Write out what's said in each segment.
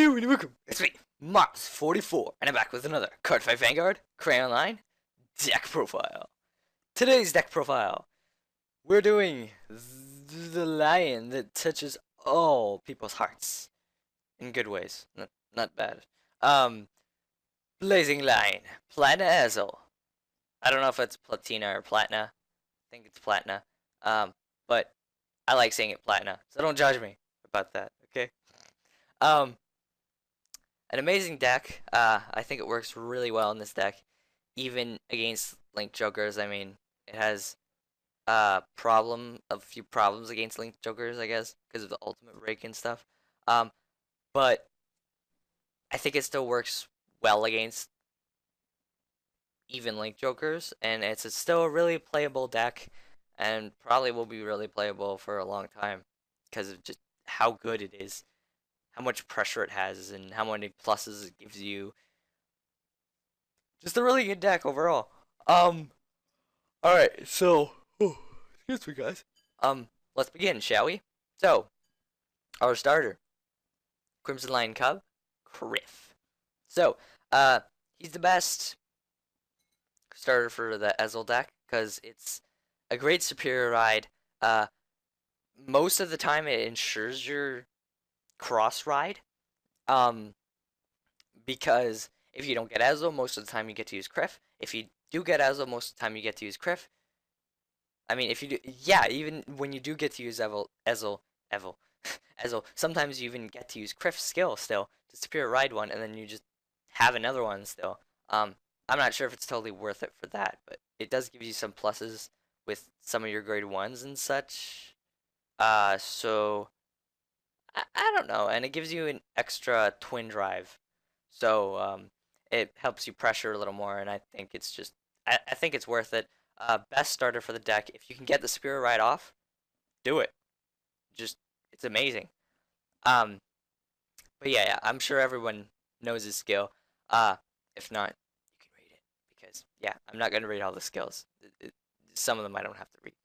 Hello and welcome. It's me, Mars44, and I'm back with another Cardfight Vanguard, Cray Online, deck profile. Today's deck profile, we're doing the lion that touches all people's hearts. In good ways, not bad. Blazing Lion, Platina Ezel. I don't know if it's Platina or Platina. I think it's Platina. But I like saying it Platina, so don't judge me about that, okay? Um, An amazing deck. I think it works really well in this deck, even against Link Jokers. I mean, it has a few problems against Link Jokers, I guess, because of the ultimate break and stuff. But I think it still works well against even Link Jokers, and it's still a really playable deck, and probably will be really playable for a long time because of just how good it is, how much pressure it has, and how many pluses it gives you. Just a really good deck overall. Alright, so excuse me guys. Let's begin, shall we? So, our starter, Crimson Lion Cub, Kyrph. So, he's the best starter for the Ezel deck, because it's a great superior ride. Most of the time it ensures your Crossride. Because if you don't get Ezel, most of the time you get to use Kyrph. If you do get Ezel, most of the time you get to use Kyrph. I mean, if you do, yeah, even when you do get to use Ezel, sometimes you even get to use Kyrph's skill still to superior ride one, and then you just have another one still. I'm not sure if it's totally worth it for that, but it does give you some pluses with some of your grade ones and such. So I don't know, and it gives you an extra twin drive, so it helps you pressure a little more, and I think it's just I think it's worth it. Best starter for the deck. If you can get the Speeder Ride off, do it. Just it's amazing. Um, but yeah, I'm sure everyone knows his skill. If not, you can read it because yeah, I'm not gonna read all the skills. Some of them I don't have to read.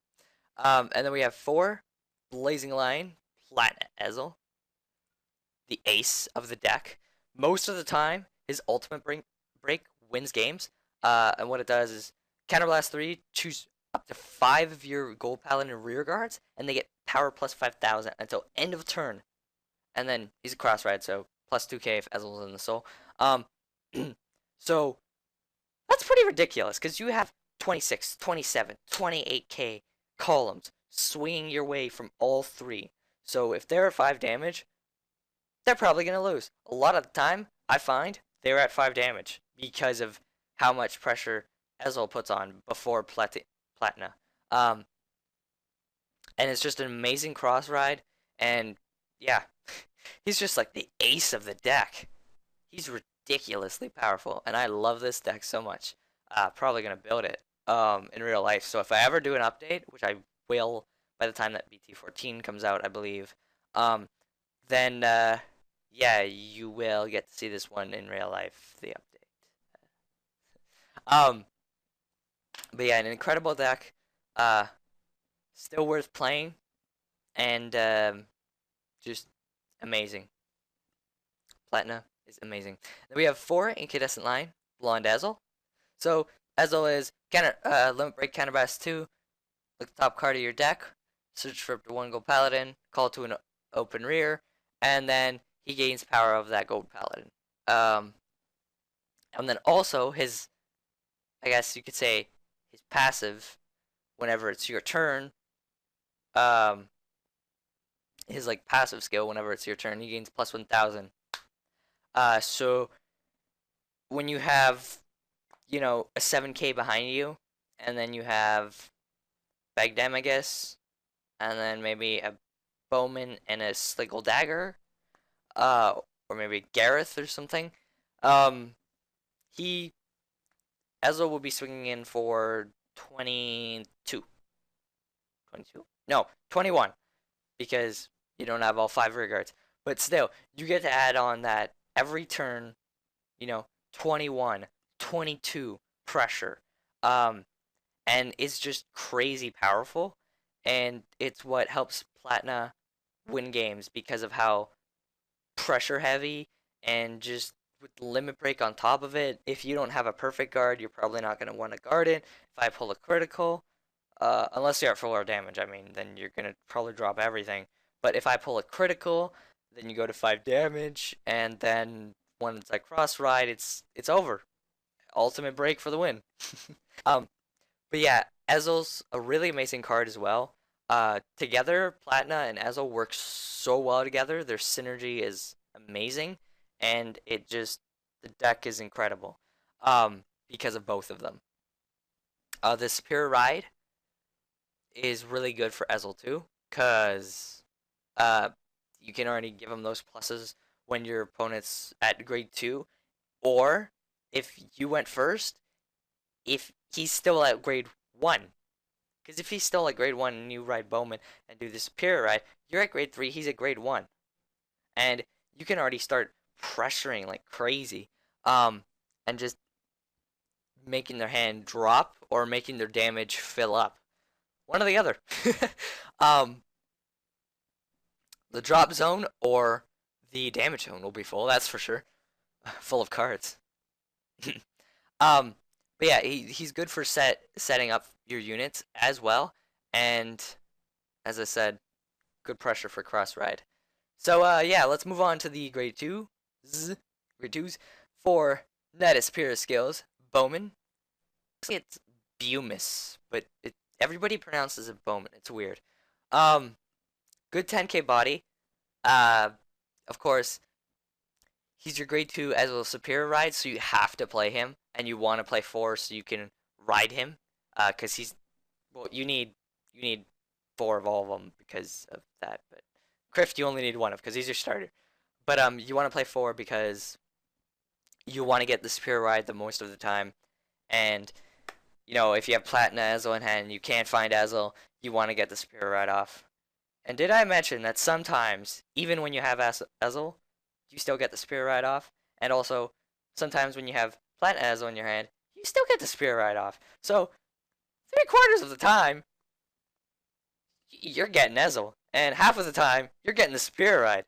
And then we have 4 Blazing Lion, Platina Ezel, the ace of the deck. Most of the time, his ultimate break wins games. And what it does is counterblast 3, choose up to 5 of your gold paladin rear guards, and they get power plus 5,000 until end of turn. And then he's a Crossride, so plus 2k if Ezel's in the soul. So that's pretty ridiculous because you have 26, 27, 28k columns swinging your way from all 3. So if they're at 5 damage, they're probably going to lose. A lot of the time, I find they're at 5 damage because of how much pressure Ezel puts on before Platina. And it's just an amazing cross ride, and yeah, he's just like the ace of the deck. He's ridiculously powerful, and I love this deck so much. Probably going to build it in real life. So if I ever do an update, which I will by the time that BT14 comes out, I believe, then yeah, you will get to see this one in real life, the update. But yeah, an incredible deck, still worth playing, and just amazing. Platina is amazing. Then we have 4 Incandescent Line, Blond Ezel. So Ezel is limit break counterblast 2. Look at the top card of your deck, search for up to 1 gold paladin, call to an open rear, and then he gains power of that gold paladin. And then also his, I guess you could say, his passive, whenever it's your turn, his like passive skill, whenever it's your turn, he gains plus 1,000. So when you have, you know, a 7k behind you, and then you have Bagdemagus, and then maybe a Beaumains and a Sleygal Dagger, or maybe Gareth or something. Ezel will be swinging in for 22. 22? No, 21, because you don't have all 5 rear guards. But still, you get to add on that every turn, you know, 21, 22 pressure. And it's just crazy powerful, and it's what helps Platina win games because of how pressure heavy and just with the limit break on top of it, if you don't have a perfect guard, you're probably not going to want to guard it. If I pull a critical, unless you're at 4 damage, I mean, then you're going to probably drop everything. But if I pull a critical, then you go to 5 damage, and then when it's like Crossride, it's over. Ultimate break for the win. um, but yeah, Ezel's a really amazing card as well. Together, Platina and Ezel work so well together. Their synergy is amazing, and the deck is incredible. Because of both of them. The Speeder Ride is really good for Ezel too, cause you can already give him those pluses when your opponent's at grade 2, or if you went first, if he's still at grade 1. Because if he's still at grade 1 and you ride Beaumains and do the Superior Ride, you're at grade 3, he's at grade 1. And you can already start pressuring like crazy. And just making their hand drop or making their damage fill up. One or the other. The drop zone or the damage zone will be full, that's for sure. Full of cards. But yeah, he's good for setting up your units as well, and as I said, good pressure for Crossride. So yeah, let's move on to the grade 2s for Netta Superior skills. Beaumains. It's Beaumains, but everybody pronounces it Beaumains. It's weird. Good 10k body. Of course, he's your grade 2 as a superior ride, so you have to play him, and you want to play 4 so you can ride him, because you need 4 of all of them because of that. But Kyrph you only need 1 of because he's your starter. But you want to play 4 because you want to get the superior ride the most of the time, and you know if you have Platina Ezel in hand, and you can't find Ezel, you want to get the superior ride off. And did I mention that sometimes, even when you have Ezel, you still get the Spear Ride off? And also, sometimes when you have Platina Ezel in your hand, you still get the Spear Ride off. So, 3/4 of the time, you're getting Ezel. And half of the time, you're getting the Spear Ride.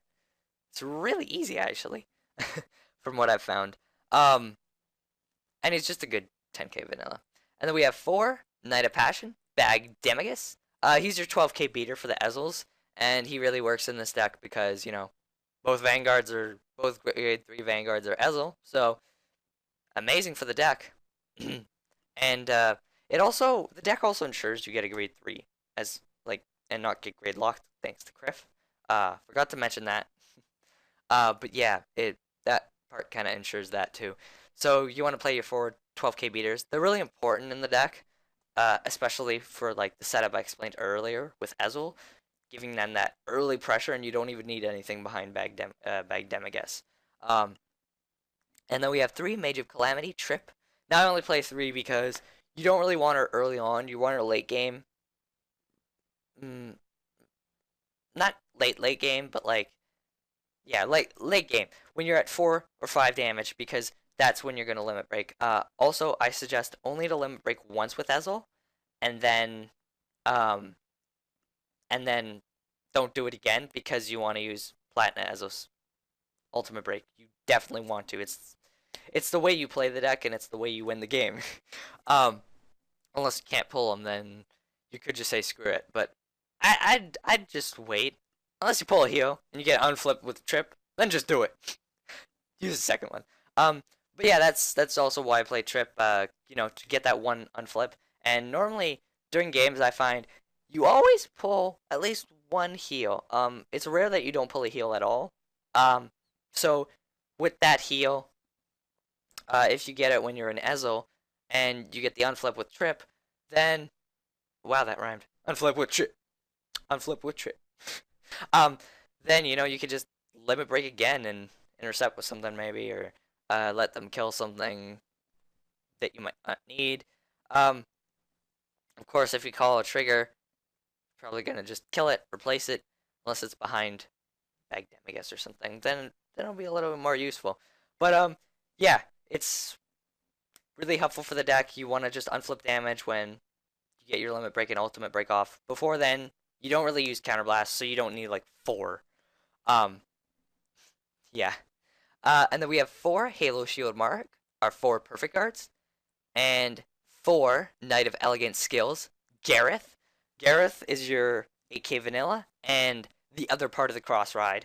It's really easy, actually, from what I've found. And it's just a good 10k vanilla. And then we have 4, Knight of Passion, Bagdemagus. He's your 12k beater for the Ezels, and he really works in this deck because, you know, both grade 3 Vanguards are Ezel, so amazing for the deck. And the deck also ensures you get a grade 3 and not get grade locked thanks to Kyrph. Forgot to mention that. But yeah, that part kind of ensures that too. So you want to play your 4 12k beaters. They're really important in the deck. Especially for like the setup I explained earlier with Ezel, giving them that early pressure, and you don't even need anything behind Bagdemagus. And then we have 3 Mage of Calamity, Tripp. Now I only play 3 because you don't really want her early on. You want her late game. Not late game, but like, yeah, late game when you're at 4 or 5 damage, because that's when you're going to limit break. Also, I suggest only to limit break once with Ezel, and then don't do it again because you want to use Platina Ezel's ultimate break. You definitely want to. It's the way you play the deck, and it's the way you win the game. Unless you can't pull them, then you could just say screw it. But I'd just wait. Unless you pull a heal and you get unflipped with Tripp, then just do it. Use the second one. But yeah, that's also why I play Tripp. You know, to get that one unflip. And normally during games, I find you always pull at least 1 heal. It's rare that you don't pull a heal at all. So with that heal, if you get it when you're in Ezel and you get the unflip with Tripp, then wow, that rhymed. Unflip with Tripp. Unflip with Tripp. Then you know you could just limit break again and intercept with something maybe, or let them kill something that you might not need. Of course, if you call a trigger, probably gonna just kill it, replace it, unless it's behind Bagdemagus or something. Then it'll be a little bit more useful. But yeah, it's really helpful for the deck. You want to just unflip damage when you get your limit break and ultimate break off. Before then, you don't really use counterblast, so you don't need like 4. Yeah. And then we have 4 Halo Shield Mark, our 4 Perfect Guards, and 4 Knight of Elegant Skills, Gareth. Gareth is your 8k vanilla, and the other part of the Crossride,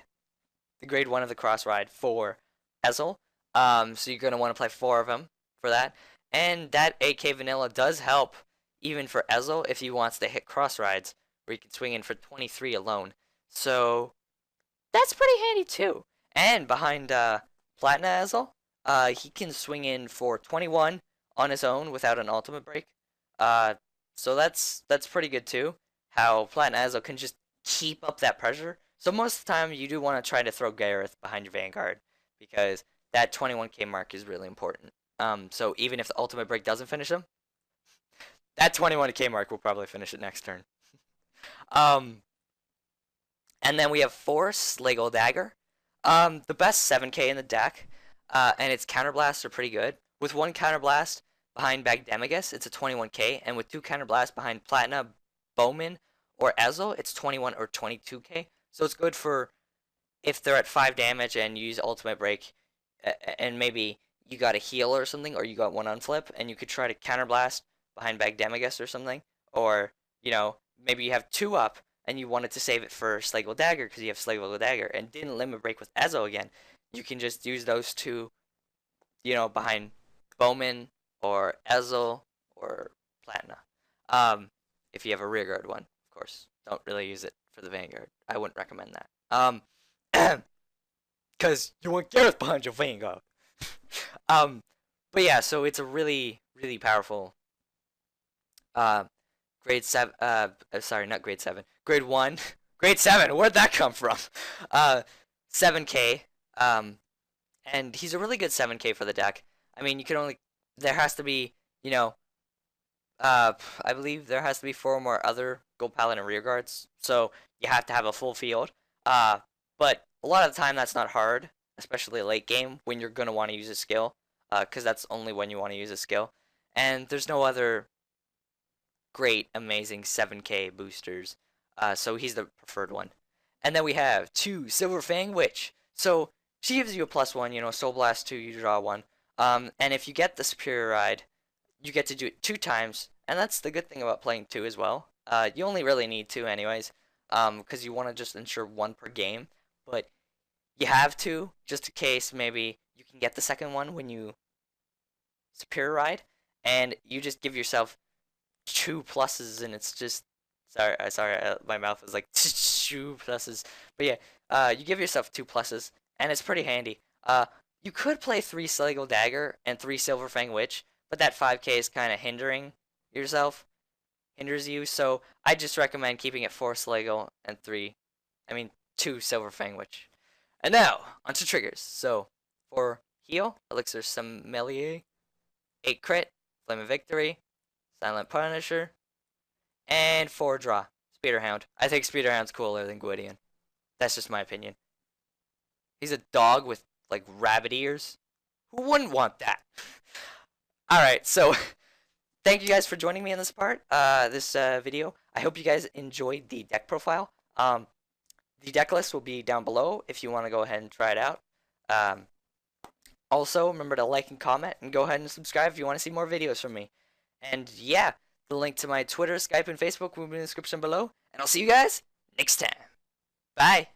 the grade 1 of the Crossride for Ezel. So you're going to want to play 4 of them for that. And that 8k vanilla does help even for Ezel if he wants to hit Crossrides, where he can swing in for 23 alone. So that's pretty handy too. And behind Platina Ezel, he can swing in for 21 on his own without an ultimate break. So that's pretty good too. How Platina Ezel can just keep up that pressure. So most of the time you do want to try to throw Gareth behind your Vanguard because that 21k mark is really important. So even if the ultimate break doesn't finish him, that 21k mark will probably finish it next turn. And then we have 4 Sleygal Dagger. The best 7k in the deck, and its counterblasts are pretty good. With 1 counterblast behind Bagdemagus, it's a 21k, and with 2 counterblasts behind Platina, Beaumains, or Ezel, it's 21 or 22k. So it's good for if they're at 5 damage and you use ultimate break, and maybe you got a heal or something, or you got 1 on flip, and you could try to counterblast behind Bagdemagus or something, or you know maybe you have 2 up and you wanted to save it for Sleygal Dagger because you have Sleygal Dagger and didn't limit break with Ezel again. You can just use those 2, you know, behind Beaumains or Ezel or Platina. If you have a rearguard one, of course. Don't really use it for the Vanguard. I wouldn't recommend that. Because you want Gareth behind your Vanguard. But yeah, so it's a really, really powerful grade 7, sorry, not grade 7, grade 1, grade 7, where'd that come from? 7k, and he's a really good 7k for the deck. I mean, you can only, there has to be, you know, I believe there has to be 4 more other Gold Paladin rear guards, so you have to have a full field, but a lot of the time that's not hard, especially late game, when you're going to want to use a skill, because that's only when you want to use a skill, and there's no other great, amazing 7k boosters, so he's the preferred one. And then we have 2 Silver Fang Witch. So she gives you a +1, you know, Soul Blast 2, you draw 1. And if you get the Superior Ride, you get to do it 2 times, and that's the good thing about playing 2 as well. You only really need 2 anyways, because you want to just ensure 1 per game, but you have 2, just in case maybe you can get the second one when you Superior Ride, and you just give yourself 2 pluses, and it's just sorry, my mouth is like 2 pluses, but yeah, you give yourself 2 pluses, and it's pretty handy. You could play 3 Sleygal Dagger and 3 Silver Fang Witch, but that 5k is kind of hinders you, so I just recommend keeping it 4 Sleygal and 2 Silver Fang Witch. And now onto triggers. So for heal, Elixir Sommelier, 8 crit, Flame of Victory, Silent Punisher, and 4 draw, Speeder Hound. I think Speeder Hound's cooler than Gwydion. That's just my opinion. He's a dog with like rabbit ears. Who wouldn't want that? Alright, so thank you guys for joining me in this video. I hope you guys enjoyed the deck profile. The deck list will be down below if you want to go ahead and try it out. Also, remember to like and comment, and go ahead and subscribe if you want to see more videos from me. And yeah, the link to my Twitter, Skype, and Facebook will be in the description below. And I'll see you guys next time. Bye.